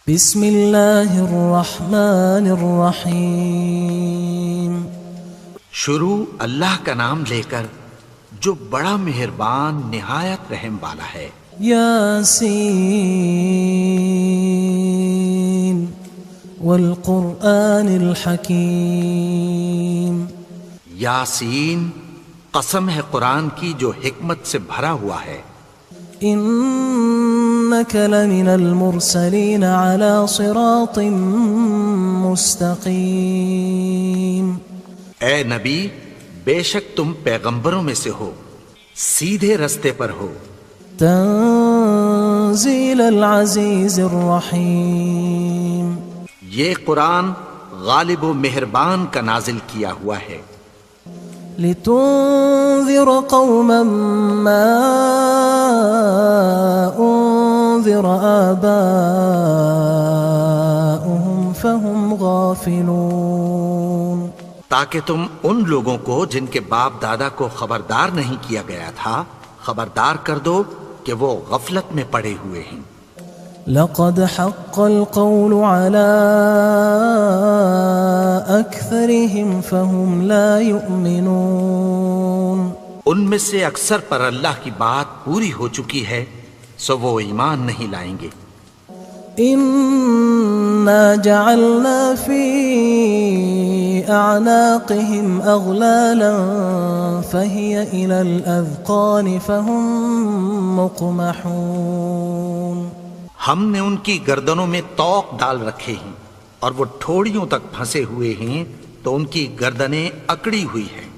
بسم اللہ الرحمن الرحیم۔ شروع اللہ کا نام لے کر جو بڑا مہربان نہایت رحم والا ہے۔ یاسین والقرآن الحکیم۔ یاسین، قسم ہے قرآن کی جو حکمت سے بھرا ہوا ہے۔ انک لمن المرسلین علی صراط مستقیم۔ اے نبی، بے شک تم پیغمبروں میں سے ہو، سیدھے رستے پر ہو۔ تنزیل العزیز الرحیم۔ یہ قرآن غالب و مہربان کا نازل کیا ہوا ہے۔ لتنذر قوما ما انذر آباؤهم فهم غافلون۔ تاکہ تم ان لوگوں کو جن کے باپ دادا کو خبردار نہیں کیا گیا تھا خبردار کر دو کہ وہ غفلت میں پڑے ہوئے ہیں۔ لقد حق القول على أكثرهم فهم لا يؤمنون۔ ان میں سے اکثر پر اللہ کی بات پوری ہو چکی ہے سو وہ ایمان نہیں لائیں گے۔ إنا جعلنا في أعناقهم أغلالا فهي إلى الأذقان فهم مقمحون۔ ہم نے ان کی گردنوں میں طوق ڈال رکھے ہیں اور وہ ٹھوڑیوں تک پھنسے ہوئے ہیں تو ان کی گردنیں اکڑی ہوئی ہیں۔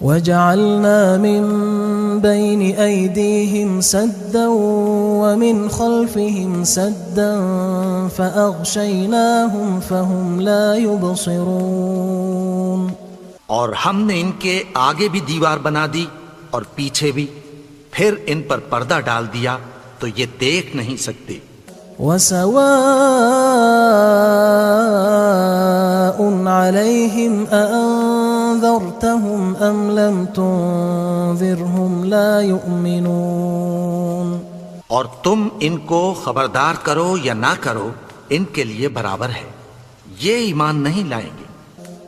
وجعلنا من بين أيديهم سدا ومن خلفهم سدا فأغشيناهم فهم لا يبصرون۔ اور ہم نے ان کے آگے بھی دیوار بنا دی اور پیچھے بھی، پھر ان پر پردہ ڈال دیا تو یہ دیکھ نہیں سکتے۔ وسواء عليهم أأنذرتهم أم لم تنذرهم لا يؤمنون۔ اور تم ان کو خبردار کرو یا نہ کرو ان کے لیے برابر ہے، یہ ایمان نہیں لائیں گے۔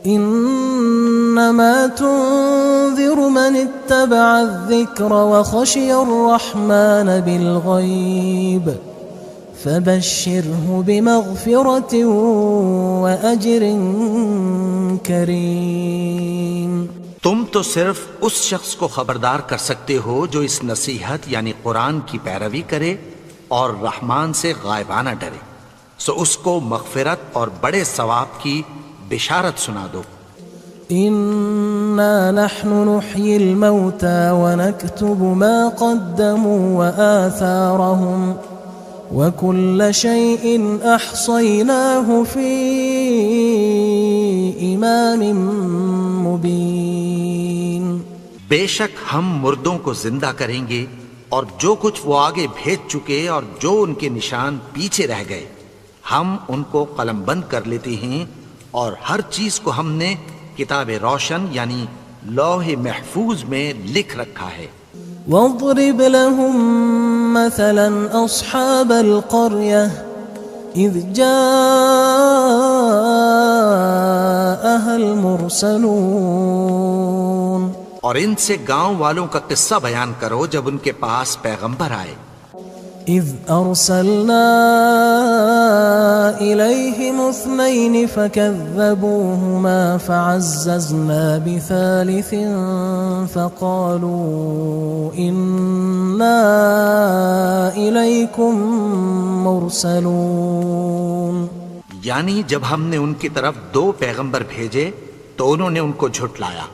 انما تنذر من اتبع الذکر وخشی الرحمن بالغیب فبشره بمغفرة وأجر کریم۔ تم تو صرف اس شخص کو خبردار کر سکتے ہو جو اس نصیحت یعنی قرآن کی پیروی کرے اور رحمان سے غائبانہ ڈرے، سو اس کو مغفرت اور بڑے ثواب کی بشارت سنا دو۔ انا نحن نحيي الموتى ونكتب ما قدموا وآثارهم وكل شيء احصيناه في امام مبين۔ بے شک ہم مردوں کو زندہ کریں گے اور جو کچھ وہ آگے بھیج چکے اور جو ان کے نشان پیچھے رہ گئے ہم ان کو قلم بند کر لیتے ہیں، اور ہر چیز کو ہم نے کتاب روشن یعنی لوح محفوظ میں لکھ رکھا ہے۔ واضرب لهم مثلا أصحاب القرية إذ جاءها المرسلون۔ اور ان سے گاؤں والوں کا قصہ بیان کرو جب ان کے پاس پیغمبر آئے۔ إذ أرسلنا إليهم اثنين فكذبوهما فعززنا بثالث فقالوا إنا إليكم مرسلون۔ یعنی جب ہم نے ان کی طرف دو پیغمبر بھیجے تو انہوں نے ان کو جھٹلایا،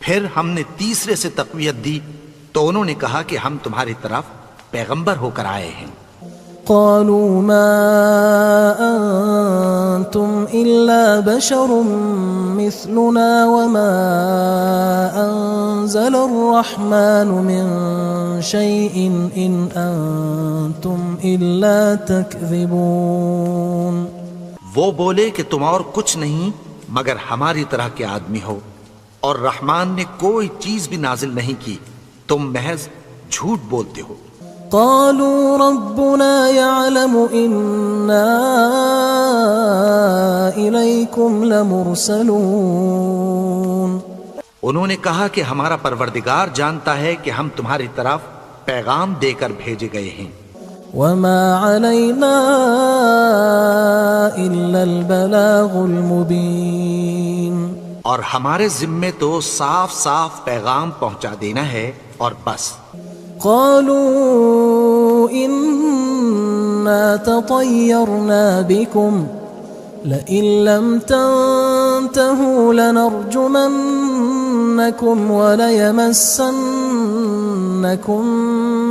پھر ہم نے تیسرے سے تقویت دی تو انہوں نے کہا کہ ہم تمہاری طرف پیغمبر ہو کر آئے ہیں۔ قالوا ما أنتم إلا بشر مثلنا وما أنزل الرحمن من شيء إن أنتم إلا تكذبون۔ وہ بولے کہ تم اور کچھ نہیں مگر ہماری طرح کے آدمی ہو، اور رحمان نے کوئی چیز بھی نازل نہیں کی، تم محض جھوٹ بولتے ہو۔ قالوا ربنا يعلم إنا إليكم لمرسلون. انہوں نے کہا کہ ہمارا پروردگار جانتا ہے کہ ہم تمہاری طرف پیغام دے کر بھیجے گئے ہیں. وما علينا إلا البلاغ المبين. اور ہمارے ذمے تو صاف صاف پیغام پہنچا دینا ہے اور بس. قالوا إنا تطيرنا بكم لئن لم تنتهوا لنرجمنكم وليمسنكم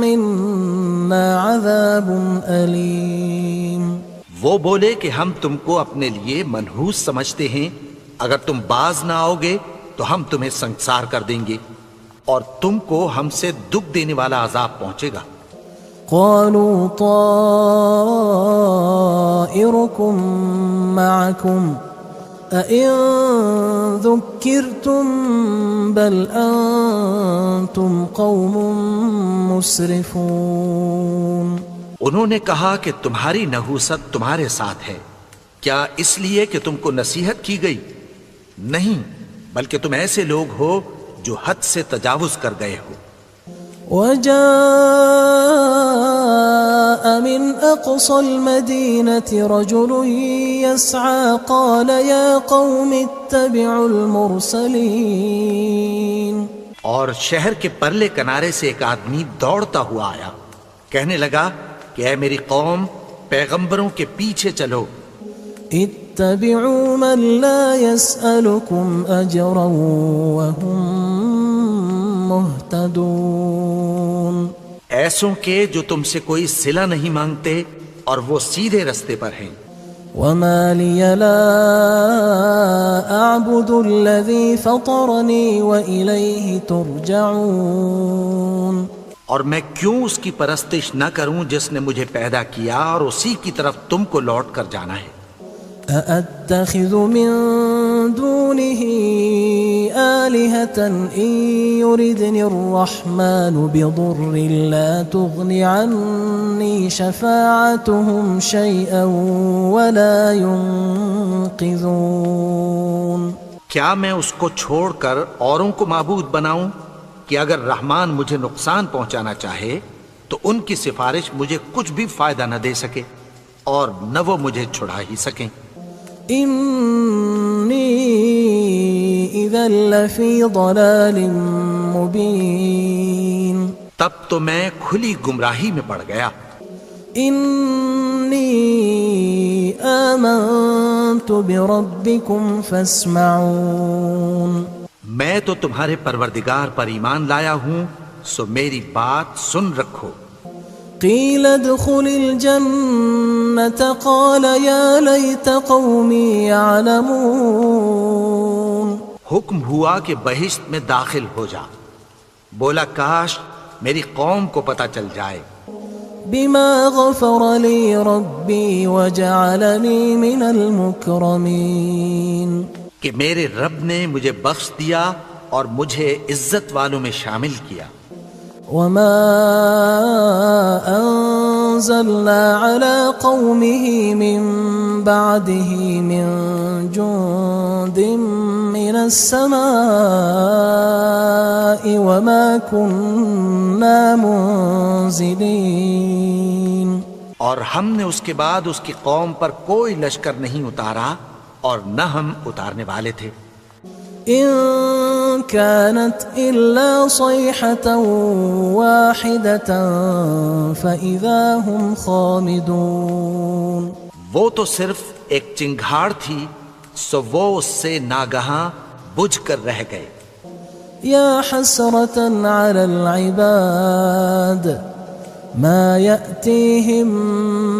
منا عذاب أليم. وہ بولے کہ ہم تم کو اپنے لیے منحوس سمجھتے ہیں، اگر تم باز نہ آؤ گے تو ہم تمہیں سنسار کر دیں گے اور تم کو ہم سے دکھ دینے والا عذاب پہنچے گا. قالوا طائركم معكم أئن ذكرتم بل أنتم قوم مسرفون. انہوں نے کہا کہ تمہاری نحوست تمہارے ساتھ ہے، کیا اس لیے کہ تم کو نصیحت کی گئی؟ نہیں، بلکہ تم ایسے لوگ ہو جو حد سے تجاوز کر گئے ہو. وجاء من أقصى المدينة رجل يسعى قال يا قوم اتبعوا المرسلين. اور شہر کے پرلے کنارے سے ایک آدمی دوڑتا ہوا آیا، کہنے لگا کہ اے میری قوم، پیغمبروں کے پیچھے چلو. اتبعوا من لا يسألكم أجرا وهم مهتدون. ایسوں کے جو تم سے کوئی صلہ نہیں مانگتے اور وہ سیدھے رستے پر ہیں. وما لي لا أعبد الذي فطرني وإليه ترجعون. اور میں کیوں اس کی پرستش نہ کروں جس نے مجھے پیدا کیا اور اسی کی طرف تم کو لوٹ کر جانا ہے. أأتخذ من دونه آلهة إن يردني الرحمن بضر لا تغن عني شفاعتهم شيئا ولا ينقذون. کیا میں اس کو چھوڑ کر اوروں کو معبود بناؤں کہ اگر رحمان مجھے نقصان پہنچانا چاہے تو ان کی سفارش مجھے کچھ بھی فائدہ نہ دے سکے اور نہ وہ مجھے چھڑا ہی سکیں. إني إذا لفي ضلال مبين. تب تو میں کھلی گمراہی میں پڑ گیا. إني آمنت بربكم فاسمعون. میں تو تمہارے پروردگار پر ایمان لایا ہوں، سو میری بات سن رکھو. قيل ادخل الجنة قال يا ليت قومي يعلمون. حکم ہوا کہ بہشت میں داخل ہو جا. بولا کاش میری قوم کو پتہ چل جائے. بما غفر لي ربي وجعلني من المكرمين. کہ میرے رب نے مجھے بخش دیا اور مجھے عزت والوں میں شامل کیا. وما أنزلنا على قومه من بعده من جند من السماء وما كنا منزلين. اور ہم نے اس کے بعد اس کی قوم پر کوئی لشکر نہیں اتارا اور نہ ہم اتارنے والے تھے. إن كانت إلا صيحة واحدة فإذا هم خامدون. وہ تو صرف ایک چنگھاڑ تھی، سو وہ اس سے ناگہاں بجھ کر رہ گئے. يا حسرة على العباد ما يأتيهم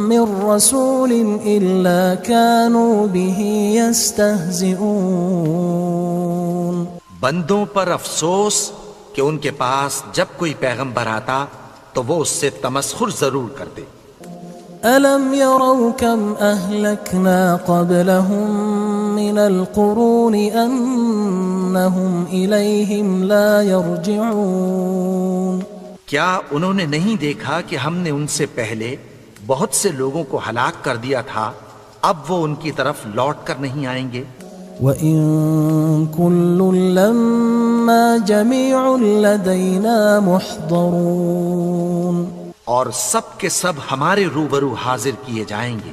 من رسول إلا كانوا به يستهزئون. بندوں پر افسوس کہ ان کے پاس جب کوئی پیغمبر آتا تو وہ اس سے تمسخر ضرور کرتے. ألم يروا كم أهلكنا قبلهم من القرون أنهم إليهم لا يرجعون. کیا انہوں نے نہیں دیکھا کہ ہم نے ان سے پہلے بہت سے لوگوں کو ہلاک کر دیا تھا، اب وہ ان کی طرف لوٹ کر نہیں آئیں گے؟ وَإِن كُلٌّ لَمَّا جَمِيعٌ لَدَيْنَا مُحْضَرُونَ، اور سب کے سب ہمارے روبرو حاضر کیے جائیں گے۔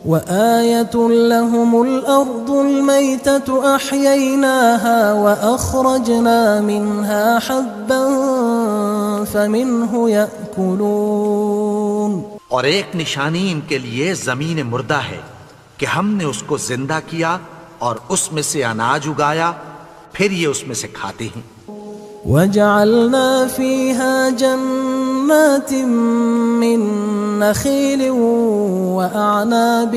وَآيَةٌ لَهُمُ الْأَرْضُ الْمَيْتَةُ أَحْيَيْنَاهَا وَأَخْرَجْنَا مِنْهَا حَبًّا فَمِنْهُ يَأْكُلُونَ، اور ایک نشانی ان کے لیے زمین مردہ ہے کہ ہم نے اس کو زندہ کیا اور اس میں سے اناج اگایا، پھر یہ اس میں سے کھاتے ہیں۔ وَجَعَلْنَا فِيهَا جَنَّاتٍ مِّن نَخِيلٍ وَأَعْنَابٍ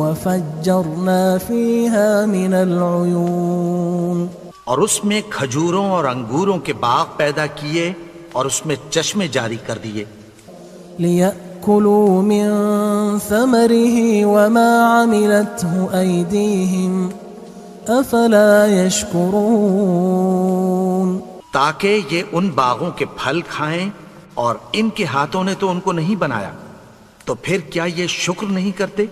وَفَجَّرْنَا فِيهَا مِنَ الْعُيُونِ، اور اس میں کھجوروں اور انگوروں کے باغ پیدا کیے اور اس میں چشمے جاری کر دیے، لِيَأْكُلُوا مِن ثَمَرِهِ وَمَا عَمِلَتْهُ أَيْدِيهِمْ أَفَلَا يَشْكُرُونَ، تاکہ یہ ان باغوں کے پھل کھائیں، اور ان کے ہاتھوں نے تو ان کو نہیں بنایا، تو پھر کیا یہ شکر نہیں کرتے؟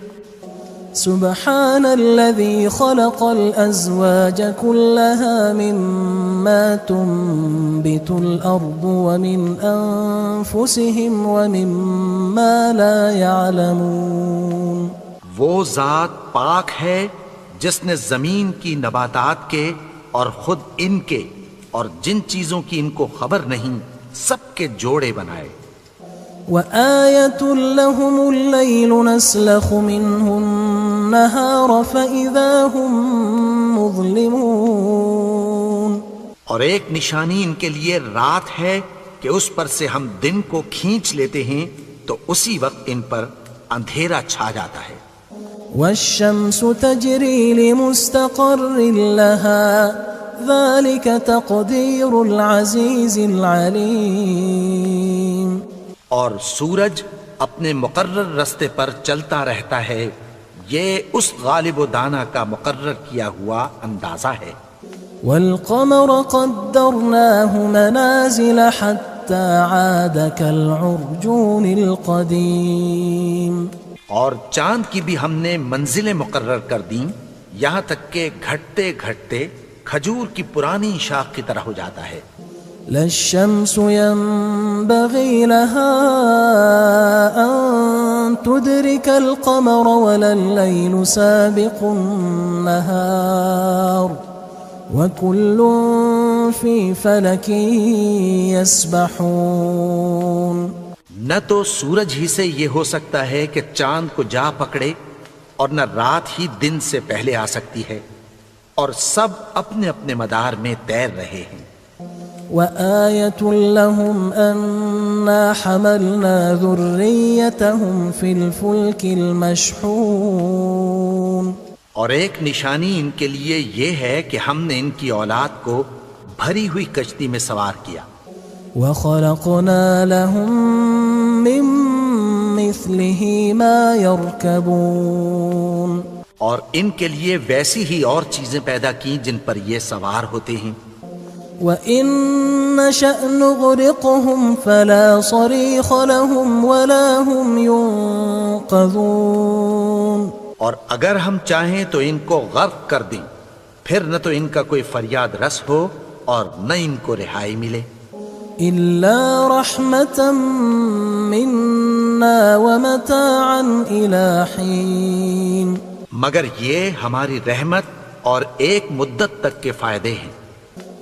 سبحان الذي خلق الأزواج كلها مما تنبت الأرض ومن أنفسهم ومما لا يعلمون، وہ ذات پاک ہے جس نے زمین کی نباتات کے اور خود ان کے اور جن چیزوں کی ان کو خبر نہیں سب کے جوڑے بنائے۔ وآية لهم الليل نسلخ منه النهار فإذا هم مظلمون، اور ایک نشانی ان کے لیے رات ہے کہ اس پر سے ہم دن کو کھینچ لیتے ہیں تو اسی وقت ان پر اندھیرا چھا جاتا ہے۔ والشمس تجري لمستقر لها ذلك تقدير العزيز العليم، اور سورج اپنے مقرر رستے پر چلتا رہتا ہے، یہ اس غالب و دانا کا مقرر کیا ہوا اندازہ ہے۔ والقمر قدرناه منازل حتى عاد كالعرجون القديم، اور چاند کی بھی ہم نے منزلیں مقرر کر دیں، یہاں تک کہ گھٹتے گھٹتے کھجور کی پرانی شاخ کی طرح ہو جاتا ہے۔ لا الشمس ينبغي لها أن تدرك القمر ولا الليل سابق النهار وكل في فلك يسبحون، نہ تو سورج ہی سے یہ ہو سکتا ہے کہ چاند کو جا پکڑے، اور نہ رات ہی دن سے پہلے آ سکتی ہے، اور سب اپنے اپنے مدار میں تیر رہے ہیں۔ وآية لهم أنا حملنا ذريتهم في الفلك المشحون، اور ایک نشانی ان کے لیے یہ ہے کہ ہم نے ان کی اولاد کو بھری ہوئی کشتی میں سوار کیا۔ وخلقنا لهم من مثله ما يركبون، اور ان کے لیے ویسی ہی اور چیزیں پیدا کی جن پر یہ سوار ہوتے ہیں۔ وَإِن نَّشَأْ نُغْرِقْهُمْ فَلَا صَرِيخَ لَهُمْ وَلَا هُمْ يُنقَذُونَ، اور اگر ہم چاہیں تو ان کو غرق کر دیں، پھر نہ تو ان کا کوئی فریاد رس ہو اور نہ ان کو رہائی ملے۔ إِلَّا رَحْمَةً مِنَّا وَمَتَاعًا إِلَى حِينٍ، مگر یہ ہماری رحمت اور ایک مدت تک کے فائدے ہیں۔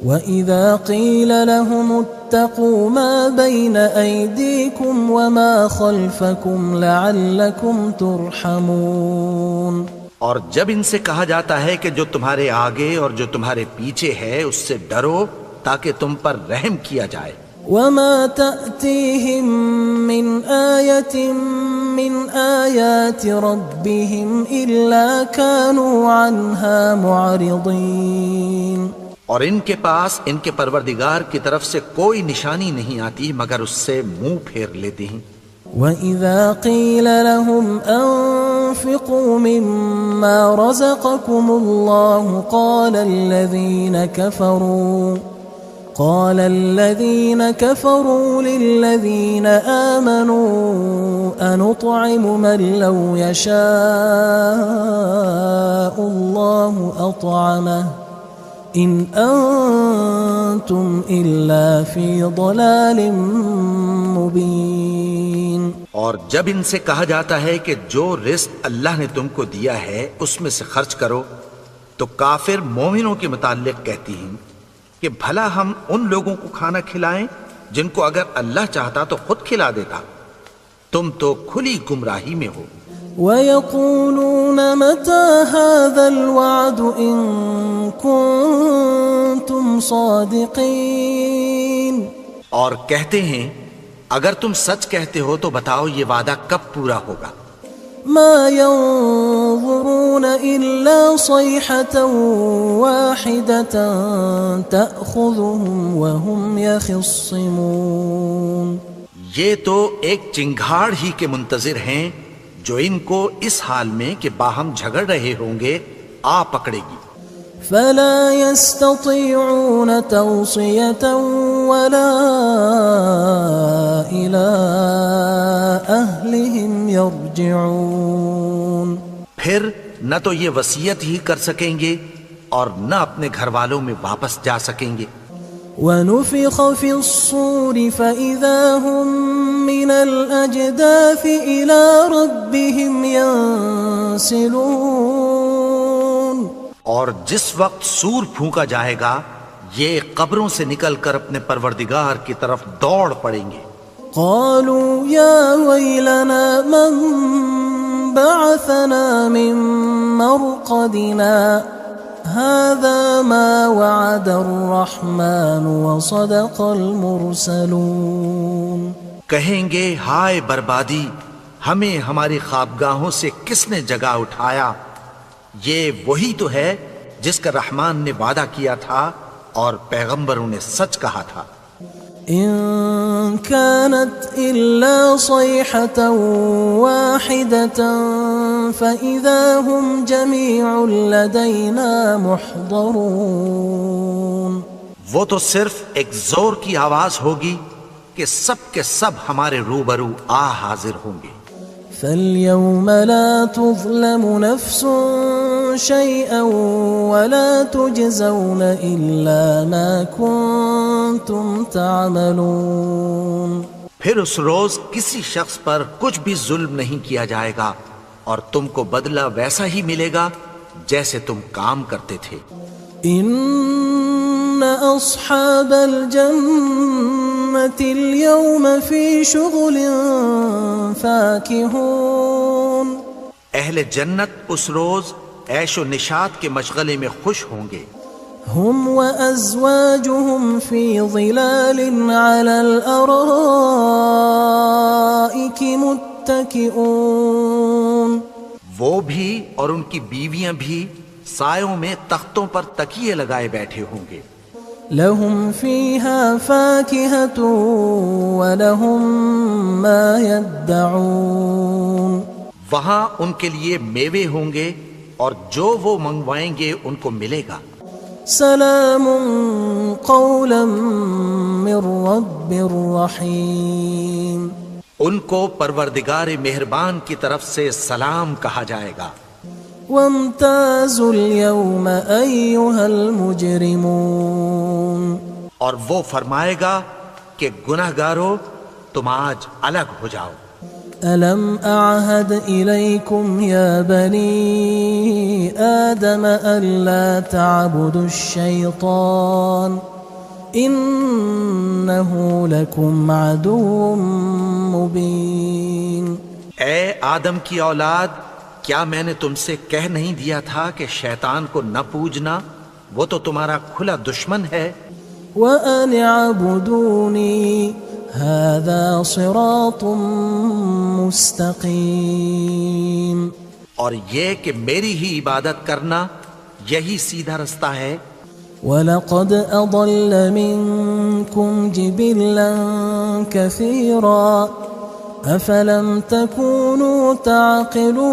وَإِذَا قِيلَ لَهُمُ اتَّقُوا مَا بَيْنَ أَيْدِيكُمْ وَمَا خَلْفَكُمْ لَعَلَّكُمْ تُرْحَمُونَ، اور جب ان سے کہا جاتا ہے کہ جو تمہارے آگے اور جو تمہارے پیچھے ہے اس سے ڈرو تاکہ تم پر رحم کیا جائے۔ وَمَا تَأْتِيهِم مِّنْ آيَةٍ مِّنْ آيَاتِ رَبِّهِمْ إِلَّا كَانُوا عَنْهَا مُعْرِضِينَ، اور ان کے پاس ان کے پروردگار کی طرف سے کوئی نشانی نہیں آتی مگر اس سے منہ پھیر لیتے ہیں۔ وَإِذَا قِيلَ لَهُمْ أَنفِقُوا مِمَّا رَزَقَكُمُ اللَّهُ قال الذين كفروا للذين آمنوا أنطعم من لو يشاء الله أطعمه إن أنتم إلا في ضلال مبين. اور جب ان سے کہا جاتا ہے کہ جو رزق اللہ نے تم کو دیا ہے اس میں سے خرچ کرو، تو کافر مومنوں کے متعلق کہتی ہیں کہ بھلا ہم ان لوگوں کو کھانا کھلائیں جن کو اگر اللہ چاہتا تو خود کھلا دیتا. تم تو کھلی گمراہی میں ہو. وَيَقُولُونَ مَتَى هَذَا الْوَعْدُ إِن كُنتُمْ صَادِقِينَ. اور کہتے ہیں اگر تم سچ کہتے ہو تو بتاؤ یہ وعدہ کب پورا ہوگا. ما ينظرون إلا صيحة واحدة تأخذهم وهم يخصمون. یہ تو ایک چنگھاڑ ہی کے منتظر ہیں جو ان کو اس حال میں کہ باہم جھگڑ رہے ہوں گے آ پکڑے گی. فلا يستطيعون توصية ولا إلى أهلهم يرجعون. پھر نہ تو یہ وصیت ہی کر سکیں گے اور نہ اپنے گھر والوں میں واپس جا سکیں گے. ونفخ في الصور فإذا هم من الأجداث إلى ربهم ينسلون. اور جس وقت سور پھونکا جائے گا یہ قبروں سے نکل کر اپنے پروردگار کی طرف دوڑ پڑیں گے. قالوا يا ويلنا من بعثنا من مرقدنا هذا ما وعد الرحمن وصدق المرسلون. کہیں گے ہائے بربادی، ہمیں ہماری خوابگاہوں سے کس نے جگا اٹھایا. یہ وہی تو ہے جس کا رحمان نے وعدہ کیا تھا اور پیغمبروں نے سچ کہا تھا. إن كانت إلا صيحة واحدة فإذا هم جميع لدينا محضرون. وہ تو صرف ایک زور کی آواز ہوگی کہ سب کے سب ہمارے روبرو آ حاضر ہوں گے. فاليوم لا تظلم نفس شيئا ولا تجزون إلا ما كنتم تعملون. پھر اس روز کسی شخص پر کچھ بھی ظلم نہیں کیا جائے گا اور تم کو بدلہ ویسا ہی ملے گا جیسے تم کام کرتے تھے. إن أصحاب الجنة اليوم في شغل فاكهون. اہل جنت اس روز عیش و نشاط کے مشغلے میں خوش ہوں گے. هم وأزواجهم في ظلال على الأرائك متكئون. وہ بھی اور ان کی بیویاں بھی سایوں میں تختوں پر تکیے لگائے بیٹھے ہوں گے. لهم فيها فاكهة ولهم ما يدعون. وہاں ان کے لیے میوے ہوں گے اور جو وہ منگوائیں گے ان کو ملے گا. سلام قولا من رب رحیم. ان کو پروردگار مہربان کی طرف سے سلام کہا جائے گا. وامتازوا اليوم أيها المجرمون. اور وہ فرمائے گا کہ گناہگارو تم آج الگ ہو جاؤ. ألم أعهد إليكم يا بني آدم ألا تعبدوا الشيطان إنه لكم عدو مبين. اے آدم کی اولاد، کیا میں نے تم سے کہہ نہیں دیا تھا کہ شیطان کو نہ پوجنا، وہ تو تمہارا کھلا دشمن ہے. وَأَنِ اعْبُدُونِي هَذَا صِرَاطٌ مُسْتَقِيمٌ. اور یہ کہ میری ہی عبادت کرنا یہی سیدھا رستہ ہے. وَلَقَدْ أَضَلَّ مِنْكُمْ جِبِلًّا كَثِيرًا أَفَلَمْ تَكُونُوا تَعْقِلُونَ.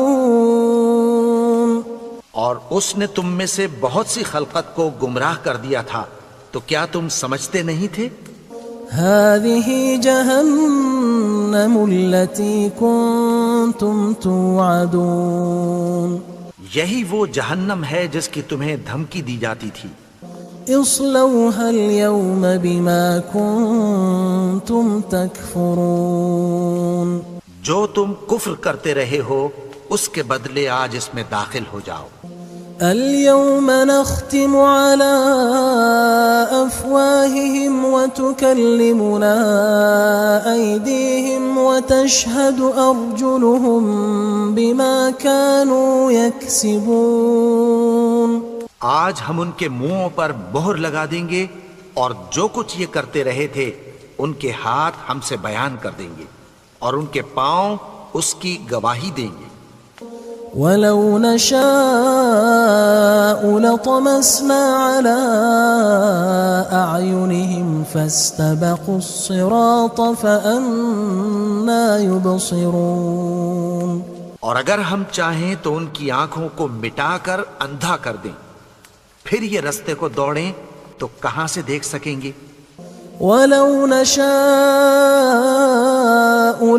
اور اس نے تم میں سے بہت سی خلقت کو گمراہ کر دیا تھا، تو کیا تم سمجھتے نہیں تھے؟ هذه جهنم التي كنتم توعدون یہی وہ جہنم ہے جس کی تمہیں دھمکی دی جاتی تھی۔ اصلوها اليوم بما كنتم تكفرون جو تم کفر کرتے رہے ہو اس کے بدلے آج اس میں داخل ہو جاؤ۔ اليوم نختم على أفواههم وتكلمنا أيديهم وتشهد أرجلهم بما كانوا يكسبون آج ہم ان کے منہوں پر مہر لگا دیں گے اور جو کچھ یہ کرتے رہے تھے ان کے ہاتھ ہم سے بیان کر دیں گے اور ان کے پاؤں اس کی گواہی دیں گے۔ ولو نشاء لطمسنا على أعينهم فاستبقوا الصراط فأنى يبصرون اور اگر ہم چاہیں تو ان کی آنکھوں کو مٹا کر اندھا کر دیں، پھر یہ رستے کو دوڑیں تو کہاں سے دیکھ سکیں گے؟ ولو نشاء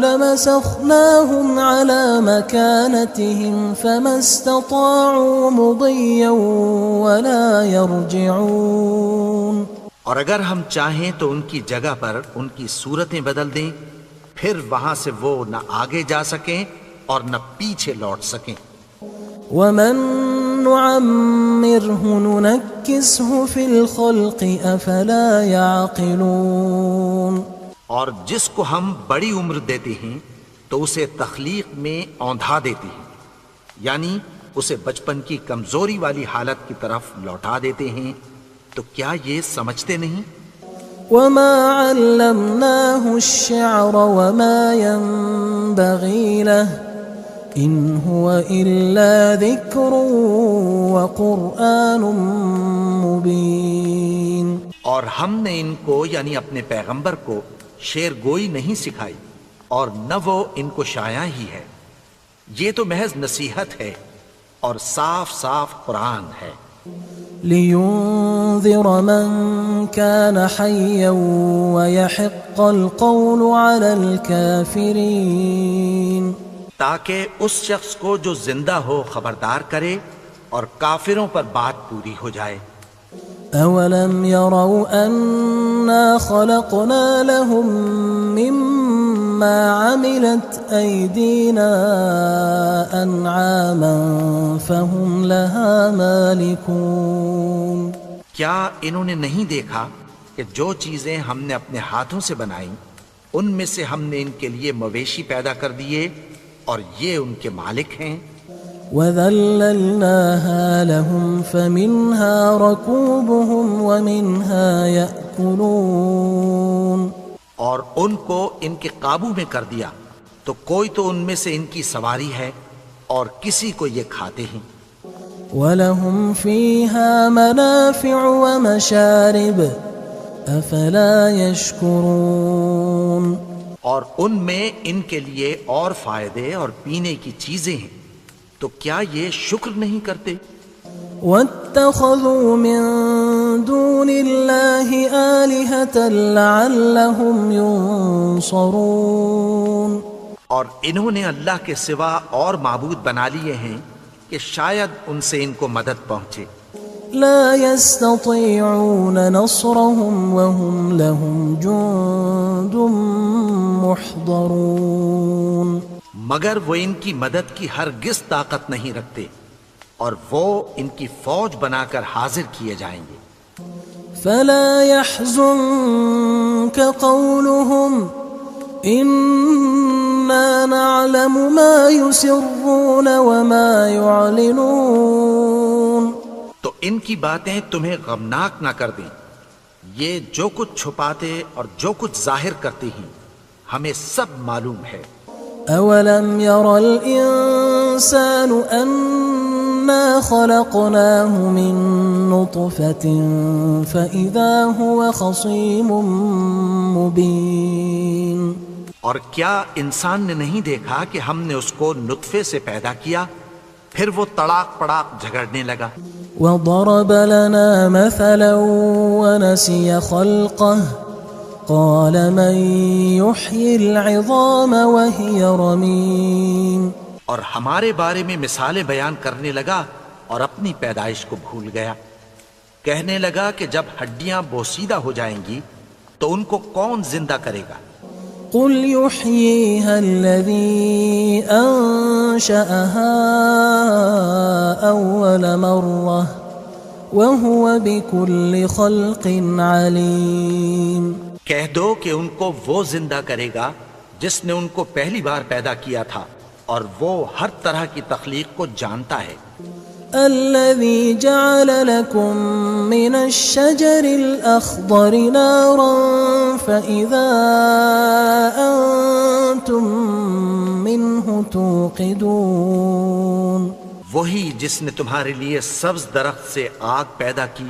لمسخناهم على مكانتهم فما استطاعوا مضيا ولا يرجعون اور اگر ہم چاہیں تو ان کی جگہ پر ان کی صورتیں بدل دیں، پھر وہاں سے وہ نہ آگے جا سکیں اور نہ پیچھے لوٹ سکیں۔ ومن نعمره ننكسه في الخلق افلا يعقلون اور جس کو ہم بڑی عمر دیتے ہیں تو اسے تخلیق میں اوندھا دیتے ہیں، یعنی اسے بچپن کی کمزوری والی حالت کی طرف لوٹا دیتے ہیں، تو کیا یہ سمجھتے نہیں؟ وما علمناه الشعر وما ينبغي له ان هو الا ذكر وقرآن مبين اور ہم نے ان کو یعنی اپنے پیغمبر کو شعر گوئی نہیں سکھائی اور نہ وہ ان کو شایع ہی ہے، یہ تو محض نصیحت ہے اور صاف صاف قرآن ہے۔ لينذر من كان حيا ويحق القول على الكافرين تاکہ اس شخص کو جو زندہ ہو خبردار کرے اور کافروں پر بات پوری ہو جائے۔ اولم يروا انا خلقنا لهم مما عملت ايدينا انعاما فهم لها مالكون کیا انہوں نے نہیں دیکھا کہ جو چیزیں ہم نے اپنے ہاتھوں سے بنائیں ان میں سے ہم نے ان کے لیے مویشی پیدا کر دیے اور یہ ان کے مالک ہیں۔ وَذَلَّلْنَاهَا لَهُمْ فَمِنْهَا رَكُوبُهُمْ وَمِنْهَا يَأْكُلُونَ اور ان کو ان کے قابو میں کر دیا تو کوئی تو ان میں سے ان کی سواری ہے اور کسی کو یہ کھاتے ہیں۔ وَلَهُمْ فِيهَا مَنَافِعُ وَمَشَارِبُ أَفَلَا يَشْكُرُونَ اور ان میں ان کے لیے اور فائدے اور پینے کی چیزیں ہیں، تو کیا یہ شکر نہیں کرتے؟ وَاتَّخَذُوا مِن دُونِ اللَّهِ آلِهَةً لَعَلَّهُمْ يُنصَرُونَ اور انہوں نے اللہ کے سوا اور معبود بنا لیے ہیں کہ شاید ان سے ان کو مدد پہنچے۔ لا يستطيعون نصرهم وهم لهم جند محضرون مگر وہ ان کی مدد کی ہرگز طاقت نہیں رکھتے اور وہ ان کی فوج بنا کر حاضر کیے جائیں گے۔ فلا يحزنك قولهم إنا نعلم ما يسرون وما يعلنون تو ان کی باتیں تمہیں غمناک نہ کر دیں، یہ جو کچھ چھپاتے اور جو کچھ ظاہر کرتے ہیں ہمیں سب معلوم ہے۔ اولم ير الانسان انا خلقناه من نطفة فاذا هو خصيم مبين اور کیا انسان نے نہیں دیکھا کہ ہم نے اس کو نطفے سے پیدا کیا، پھر وہ تڑاک پڑاک جھگڑنے لگا۔ وضرب لنا مثلا ونسي خلقه قال من يحيي العظام وهي رميم اور ہمارے بارے میں مثالیں بیان کرنے لگا اور اپنی پیدائش کو بھول گیا. کہنے لگا کہ جب ہڈیاں بوسیدہ ہو جائیں گی تو ان کو کون زندہ کرے گا؟ قل يحييها الذي أنشأها أول مرة وهو بكل خلق عليم. کہہ دو کہ ان کو وہ زندہ کرے گا جس نے ان کو پہلی بار پیدا کیا تھا اور وہ ہر طرح کی تخلیق کو جانتا ہے. الذي جعل لكم من الشجر الأخضر نارا فإذا أنتم منه توقدون. وہی جس نے تمہارے لیے سبز درخت سے آگ پیدا کی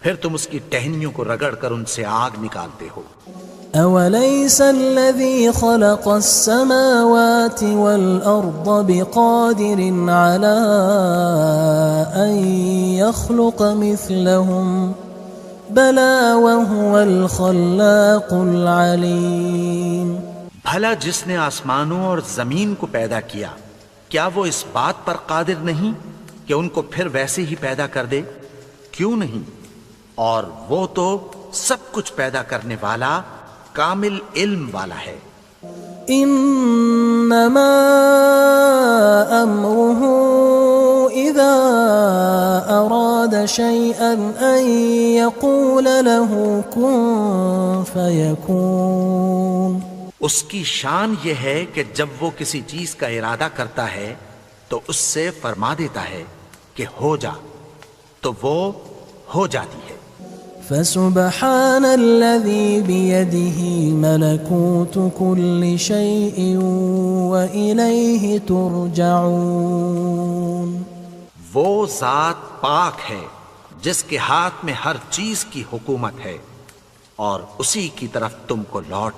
پھر تم اس کی ٹہنیوں کو رگڑ کر ان سے آگ نکالتے ہو. أوليس الذي خلق السماوات والأرض بقادر على أن يخلق مثلهم بلى وهو الخلاق العليم. بھلا جس نے آسمانوں اور زمین کو پیدا کیا کیا وہ اس بات پر قادر نہیں کہ ان کو پھر ویسے ہی پیدا کر دے؟ کیوں نہیں؟ اور وہ تو سب کچھ پیدا کرنے والا کامل علم والا ہے. انما امره اذا اراد شيئا ان يقول له كن فيكون. اس کی شان یہ ہے کہ جب وہ کسی چیز کا ارادہ کرتا ہے تو اس سے فرما دیتا ہے کہ ہو جا تو وہ ہو جاتی ہے. فسبحان الذي بيده ملكوت كل شيء وإليه ترجعون. وہ ذات پاک ہے جس کے ہاتھ میں ہر چیز کی حکومت ہے اور اسی کی طرف تم کو لوٹ